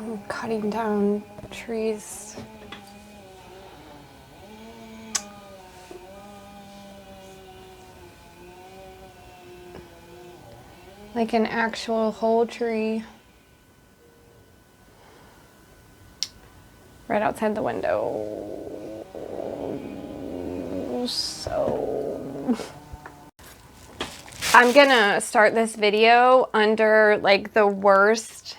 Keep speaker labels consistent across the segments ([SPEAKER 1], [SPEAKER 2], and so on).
[SPEAKER 1] I'm cutting down trees. Like an actual whole tree. Right outside the window. So I'm gonna start this video under like the worst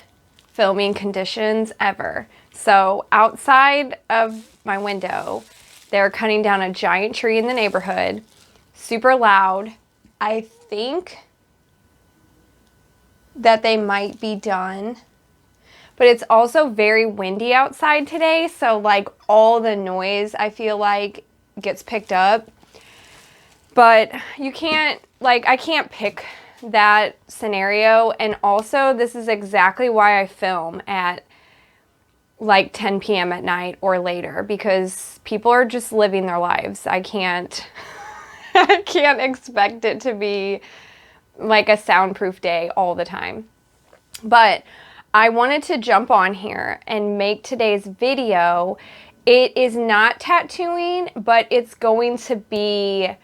[SPEAKER 1] filming conditions ever. So outside of my window, they're cutting down a giant tree in the neighborhood, super loud. I think that they might be done, but it's also very windy outside today. So like all the noise I feel like gets picked up, but you can't, like, I can't pick that scenario. And also this is exactly why I film at like 10 p.m. at night or later, because people are just living their lives. I can't I can't expect it to be like a soundproof day all the time. But I wanted to jump on here and make today's video. It is not tattooing, but it's going to be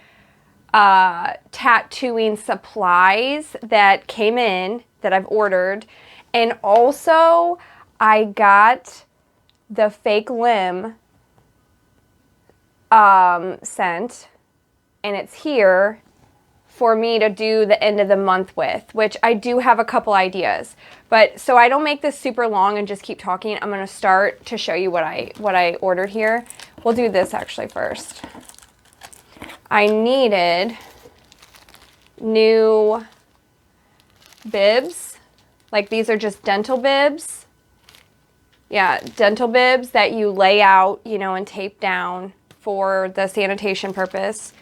[SPEAKER 1] tattooing supplies that came in that I've ordered. And also I got the fake limb sent, and it's here for me to do the end of the month with, which I do have a couple ideas. But so I don't make this super long and just keep talking, I'm gonna start to show you what I ordered here. We'll do this actually first. I needed new bibs. Like, these are just dental bibs. Yeah, dental bibs that you lay out, you know, and tape down for the sanitation purpose,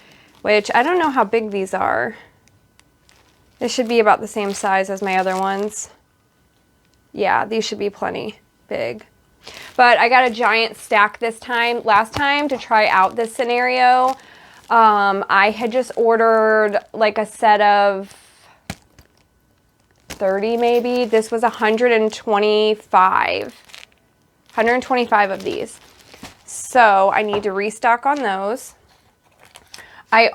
[SPEAKER 1] which I don't know how big these are. This should be about the same size as my other ones. Yeah, these should be plenty big. But I got a giant stack this time. Last time, to try out this scenario, I had just ordered like a set of 30 maybe. This was 125 of these. So I need to restock on those. I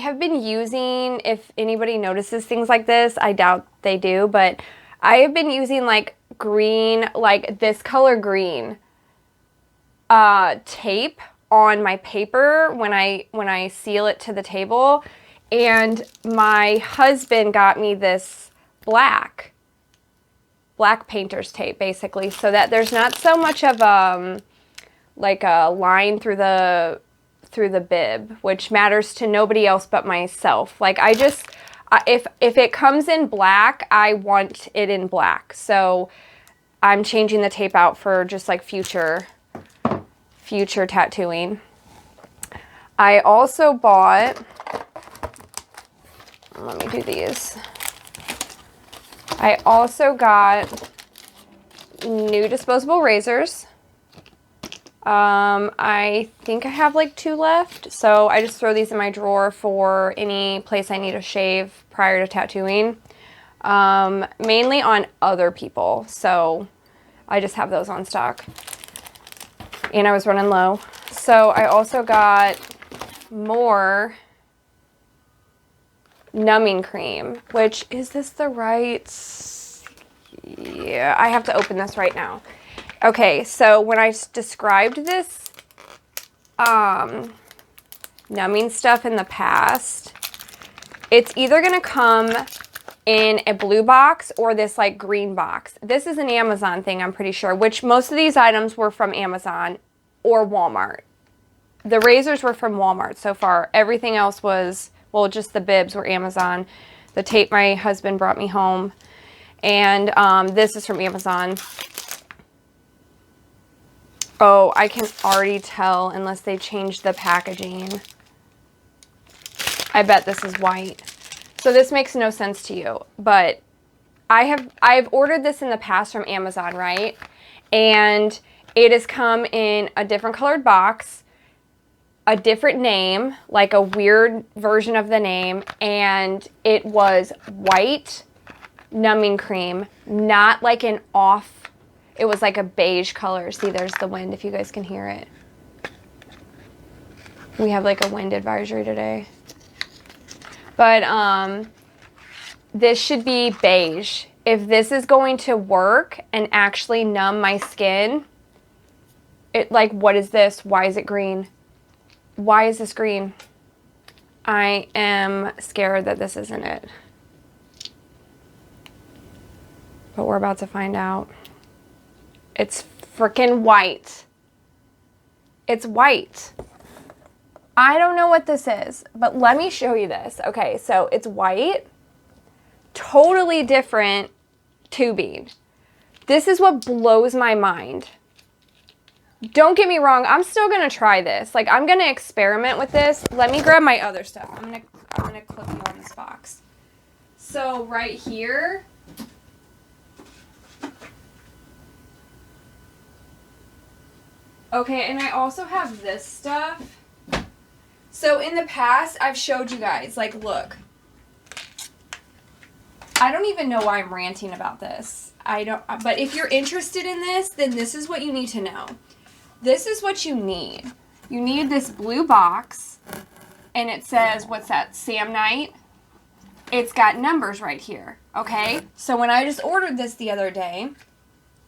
[SPEAKER 1] have been using, if anybody notices things like this, I doubt they do, but I have been using like green, like this color green tape on my paper when I seal it to the table. And my husband got me this black painter's tape, basically, so that there's not so much of like a line through the bib, which matters to nobody else but myself. Like, I just, if it comes in black, I want it in black. So I'm changing the tape out for just like future tattooing. I also bought, let me do these. I also got new disposable razors. I think I have like 2 left, so I just throw these in my drawer for any place I need to shave prior to tattooing. Mainly on other people, so I just have those on stock. And I was running low. So I also got more numbing cream, which, is this the right? Yeah, I have to open this right now. Okay, so when I described this numbing stuff in the past, it's either gonna come in a blue box or this like green box. This is an Amazon thing, I'm pretty sure, which most of these items were from Amazon or Walmart. The razors were from Walmart so far. Everything else was, well, just the bibs were Amazon. The tape my husband brought me home. And this is from Amazon. Oh, I can already tell, unless they changed the packaging. I bet this is white. So this makes no sense to you, but I've ordered this in the past from Amazon, right? And it has come in a different colored box, a different name, like a weird version of the name, and it was white numbing cream, not like an off. it was like a beige color. See, there's the wind if you guys can hear it. We have like a wind advisory today. But this should be beige. If this is going to work and actually numb my skin, like, what is this? Why is it green? Why is this green? I am scared that this isn't it. But we're about to find out. It's freaking white. It's white. I don't know what this is, but let me show you this. Okay, so it's white. Totally different tubing. This is what blows my mind. Don't get me wrong, I'm still gonna try this. Like, I'm gonna experiment with this. Let me grab my other stuff. I'm gonna clip you on this box. So right here, okay, and I also have this stuff. So in the past, I've showed you guys, like, look. I don't even know why I'm ranting about this. But if you're interested in this, then this is what you need to know. This is what you need. You need this blue box, and it says, what's that, Samnite? It's got numbers right here, okay? So when I just ordered this the other day,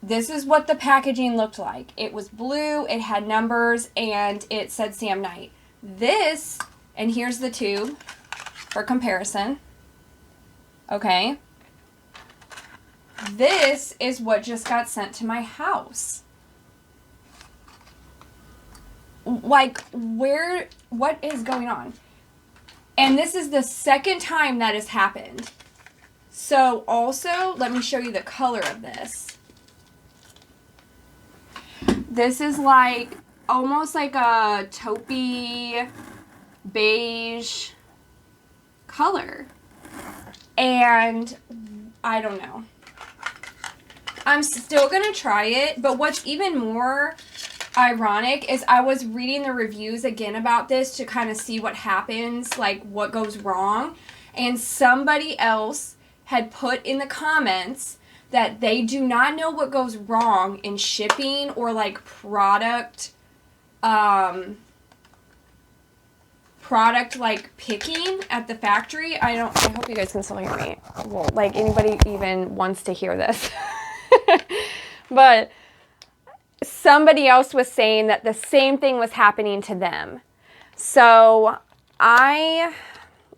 [SPEAKER 1] this is what the packaging looked like. It was blue, it had numbers, and it said Samnite. This, and here's the tube for comparison, okay? This is what just got sent to my house. Like, what is going on? And this is the second time that has happened. So also, let me show you the color of this. This is like, almost like a taupey beige color. And I don't know. I'm still gonna try it, but what's even more ironic is I was reading the reviews again about this to kind of see what happens, like what goes wrong, and somebody else had put in the comments that they do not know what goes wrong in shipping or like product like picking at the factory. I hope you guys can still hear me. Well, like anybody even wants to hear this. But somebody else was saying that the same thing was happening to them. So I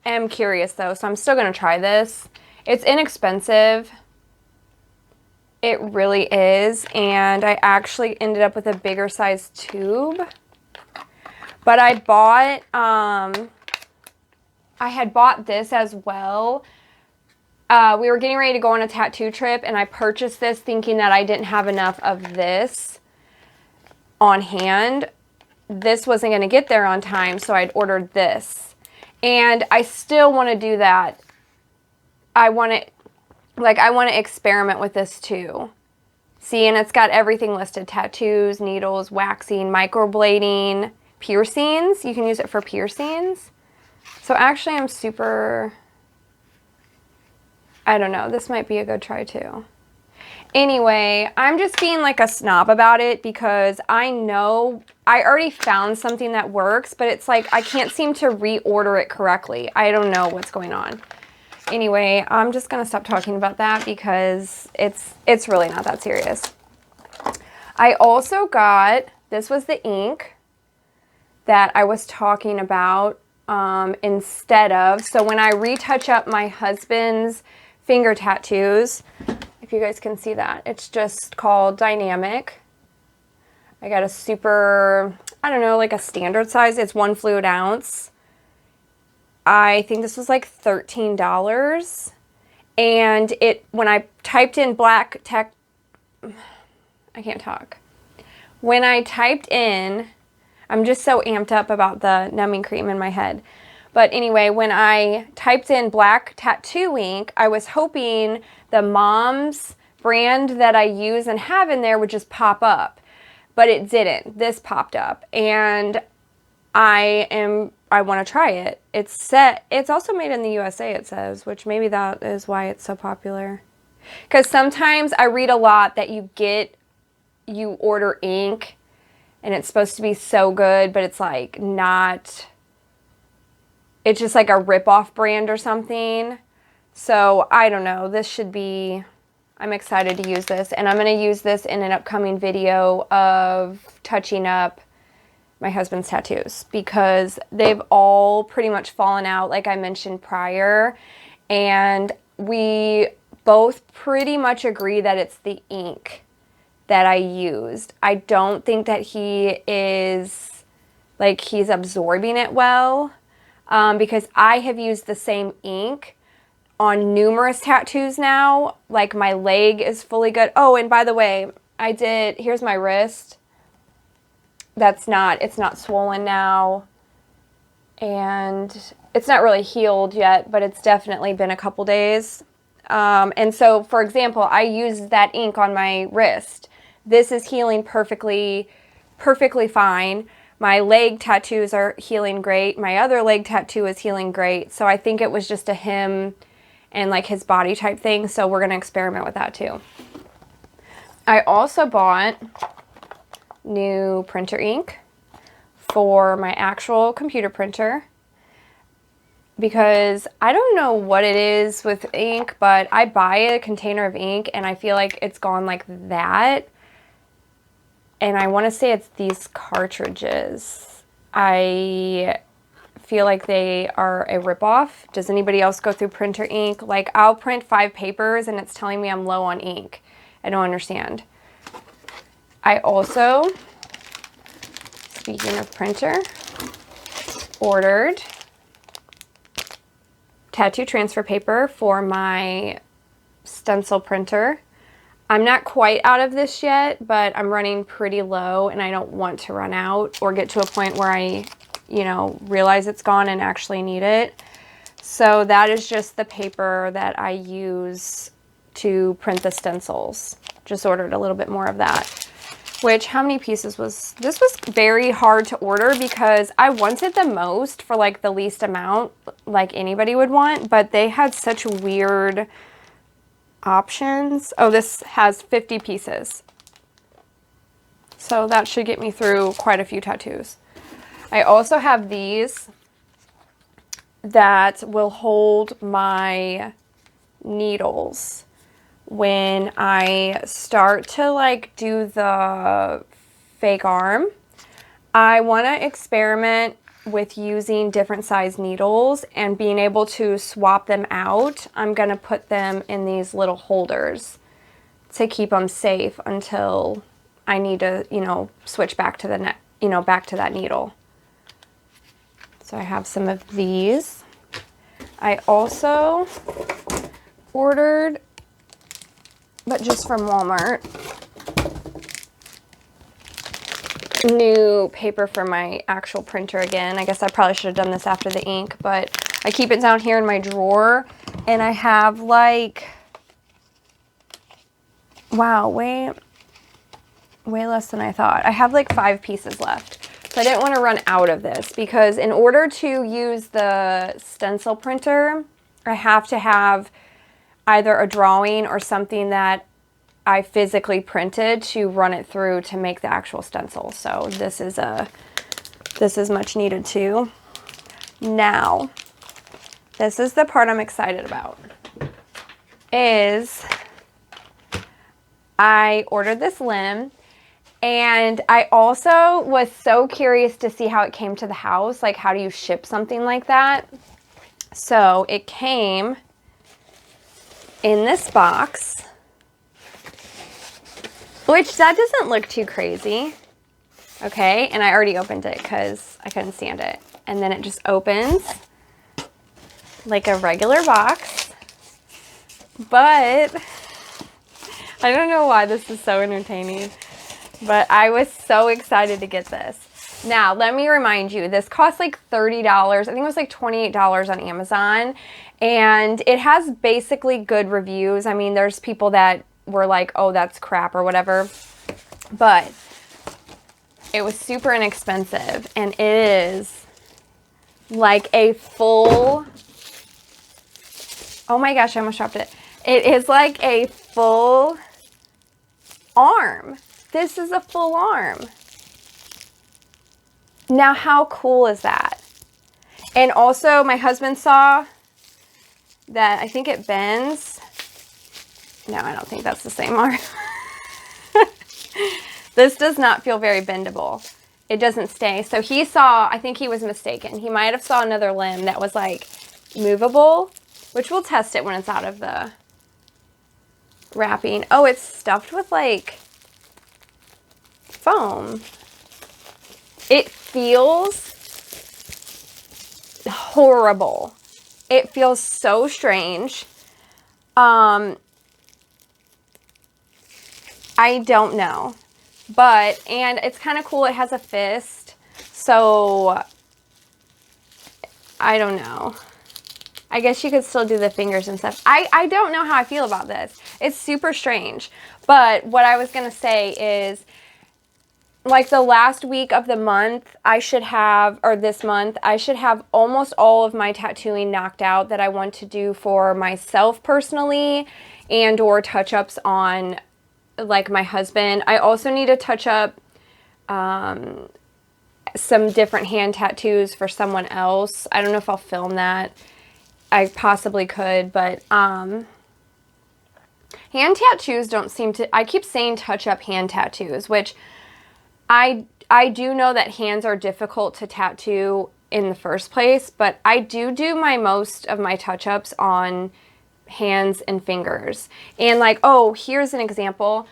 [SPEAKER 1] am curious though, so I'm still going to try this. It's inexpensive. It really is. And I actually ended up with a bigger size tube. But I bought, I had bought this as well. We were getting ready to go on a tattoo trip, and I purchased this thinking that I didn't have enough of this on hand. This wasn't going to get there on time, so I'd ordered this. And I still want to do that. I want to experiment with this too. See, and it's got everything listed: tattoos, needles, waxing, microblading, piercings. You can use it for piercings. So actually I'm super, I don't know, this might be a good try too. Anyway, I'm just being like a snob about it because I know I already found something that works, but it's like I can't seem to reorder it correctly. I don't know what's going on. Anyway, I'm just going to stop talking about that because it's really not that serious. I also got, this was the ink that I was talking about instead of, so when I retouch up my husband's finger tattoos, if you guys can see that, it's just called Dynamic. I got a super, I don't know, like a standard size. It's 1 fluid ounce. I think this was like $13. And it, when I typed in black tech, I can't talk. When I typed in, I'm just so amped up about the numbing cream in my head. But anyway, when I typed in black tattoo ink, I was hoping the Mom's brand that I use and have in there would just pop up. But it didn't. This popped up. And I want to try it. It's also made in the USA, it says, which maybe that is why it's so popular. Because sometimes I read a lot that you get you order ink and it's supposed to be so good, but it's like not, it's just like a rip-off brand or something. So I don't know, this should be, I'm excited to use this, and I'm going to use this in an upcoming video of touching up my husband's tattoos because they've all pretty much fallen out like I mentioned prior, and we both pretty much agree that it's the ink that I used. I don't think that he is, like, he's absorbing it well, because I have used the same ink on numerous tattoos now. Like, my leg is fully good. Oh, and by the way, I did, here's my wrist. It's not swollen now, and it's not really healed yet, but it's definitely been a couple days. And so, for example, I used that ink on my wrist. This is healing perfectly fine. My leg tattoos are healing great. My other leg tattoo is healing great. So I think it was just a him and like his body type thing. So we're going to experiment with that too. I also bought new printer ink for my actual computer printer because I don't know what it is with ink, but I buy a container of ink and I feel like it's gone like that. And I want to say it's these cartridges. I feel like they are a ripoff. Does anybody else go through printer ink? Like, I'll print 5 papers and it's telling me I'm low on ink. I don't understand. I also, speaking of printer, ordered tattoo transfer paper for my stencil printer. I'm not quite out of this yet, but I'm running pretty low and I don't want to run out or get to a point where I, you know, realize it's gone and actually need it. So that is just the paper that I use to print the stencils. Just ordered a little bit more of that. Which, how many pieces was, this was very hard to order because I wanted the most for like the least amount like anybody would want, but they had such weird options. Oh, this has 50 pieces. So that should get me through quite a few tattoos. I also have these that will hold my needles when I start to like do the fake arm. I want to experiment with using different size needles and being able to swap them out. I'm going to put them in these little holders to keep them safe until I need to, you know, switch back to the back to that needle. So I have some of these. I also ordered, but just from Walmart, new paper for my actual printer again. I guess I probably should have done this after the ink, but I keep it down here in my drawer, and I have like, wow, way less than I thought. I have like 5 pieces left. So I didn't want to run out of this because in order to use the stencil printer, I have to have either a drawing or something that I physically printed to run it through to make the actual stencil. So this is much needed too. Now, this is the part I'm excited about. Is I ordered this limb, and I also was so curious to see how it came to the house. Like, how do you ship something like that? So it came in this box, which that doesn't look too crazy. Okay, and I already opened it because I couldn't stand it. And then it just opens like a regular box. But I don't know why this is so entertaining, but I was so excited to get this. Now, let me remind you, this cost like $30. I think it was like $28 on Amazon. And it has basically good reviews. I mean, there's people that were like, oh, that's crap or whatever. But it was super inexpensive. And it is like a full, oh my gosh, I almost dropped it. It is like a full arm. This is a full arm. Now, how cool is that? And also, my husband saw that I think it bends. No, I don't think that's the same arm. This does not feel very bendable. It doesn't stay. So he saw, I think he was mistaken. He might have saw another limb that was like movable, which we'll test it when it's out of the wrapping. Oh, it's stuffed with like foam. It feels horrible. It feels so strange. I don't know. But, and it's kind of cool. It has a fist. So, I don't know. I guess you could still do the fingers and stuff. I don't know how I feel about this. It's super strange. But what I was going to say is, like the last week of the month, I should have, or this month, I should have almost all of my tattooing knocked out that I want to do for myself personally and or touch-ups on like my husband. I also need to touch up some different hand tattoos for someone else. I don't know if I'll film that. I possibly could, but hand tattoos don't seem to, I keep saying touch up hand tattoos, which I do know that hands are difficult to tattoo in the first place, but I do my most of my touch-ups on hands and fingers. And like, oh, here's an example.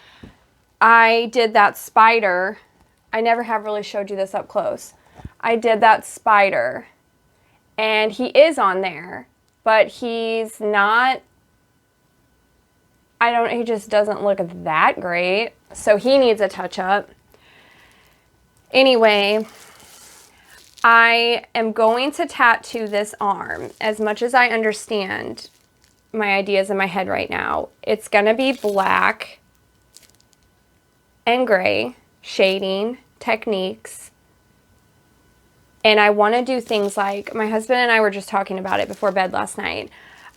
[SPEAKER 1] I did that spider. I never have really showed you this up close. I did that spider and he is on there, but he's not, he just doesn't look that great. So he needs a touch-up. Anyway, I am going to tattoo this arm. As much as I understand my ideas in my head right now, it's going to be black and gray shading techniques. And I want to do things like, my husband and I were just talking about it before bed last night.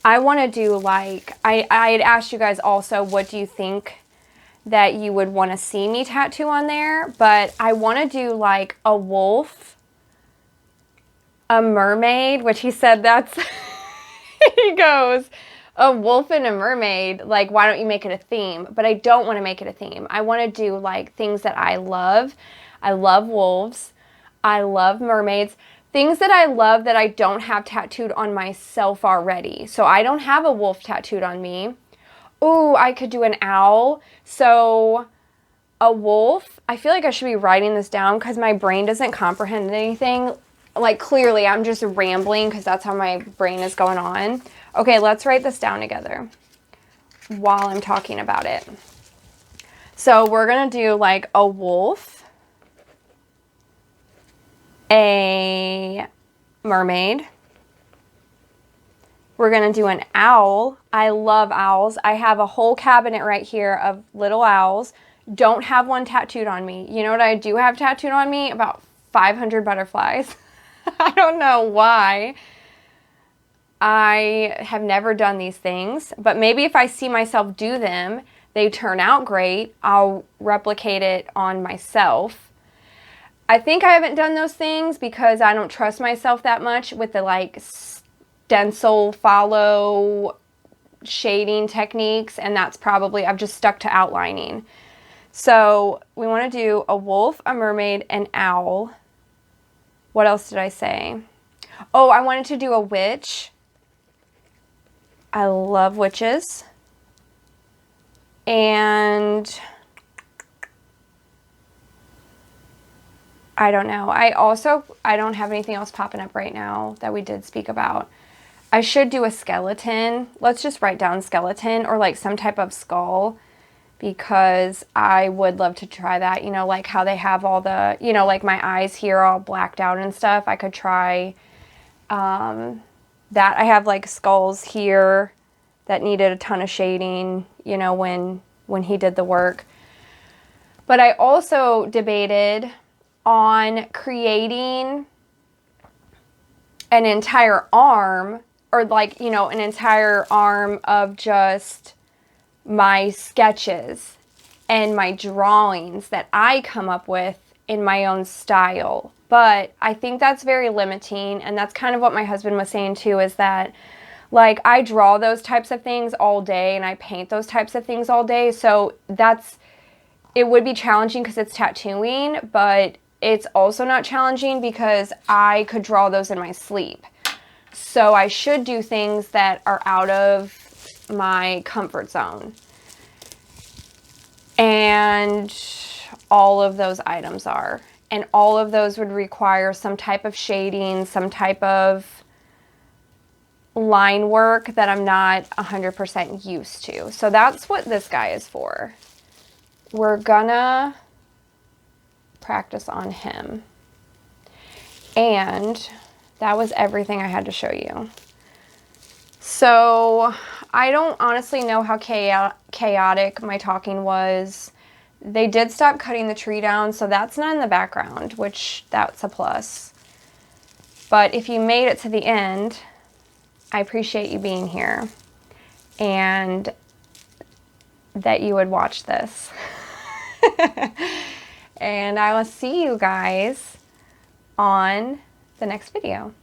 [SPEAKER 1] I want to do like, I had asked you guys also, what do you think that you would want to see me tattoo on there? But I want to do like a wolf, a mermaid, which he said that's, he goes, a wolf and a mermaid, like why don't you make it a theme? But I don't want to make it a theme. I want to do like things that I love. I love wolves. I love mermaids. Things that I love that I don't have tattooed on myself already. So I don't have a wolf tattooed on me. Ooh, I could do an owl. So a wolf, I feel like I should be writing this down because my brain doesn't comprehend anything. Like clearly I'm just rambling because that's how my brain is going on. Okay, let's write this down together while I'm talking about it. So we're going to do like a wolf, a mermaid. We're going to do an owl. I love owls. I have a whole cabinet right here of little owls. Don't have one tattooed on me. You know what I do have tattooed on me? About 500 butterflies. I don't know why. I have never done these things, but maybe if I see myself do them, they turn out great, I'll replicate it on myself. I think I haven't done those things because I don't trust myself that much with the like stencil follow shading techniques, and that's probably, I've just stuck to outlining. So we want to do a wolf, a mermaid, an owl. What else did I say? Oh, I wanted to do a witch. I love witches. And I don't know. I don't have anything else popping up right now that we did speak about. I should do a skeleton. Let's just write down skeleton or like some type of skull, because I would love to try that. You know, like how they have all the, you know, like my eyes here all blacked out and stuff. I could try that. I have like skulls here that needed a ton of shading, you know, when he did the work. But I also debated on creating an entire arm, or like, you know, an entire arm of just my sketches and my drawings that I come up with in my own style. But I think that's very limiting, and that's kind of what my husband was saying too, is that like I draw those types of things all day and I paint those types of things all day. So it would be challenging because it's tattooing, but it's also not challenging because I could draw those in my sleep. So I should do things that are out of my comfort zone. And all of those items are. And all of those would require some type of shading, some type of line work that I'm not 100% used to. So that's what this guy is for. We're gonna practice on him. And that was everything I had to show you. So I don't honestly know how chaotic my talking was. They did stop cutting the tree down, so that's not in the background, which that's a plus. But if you made it to the end, I appreciate you being here and that you would watch this. And I will see you guys on the next video.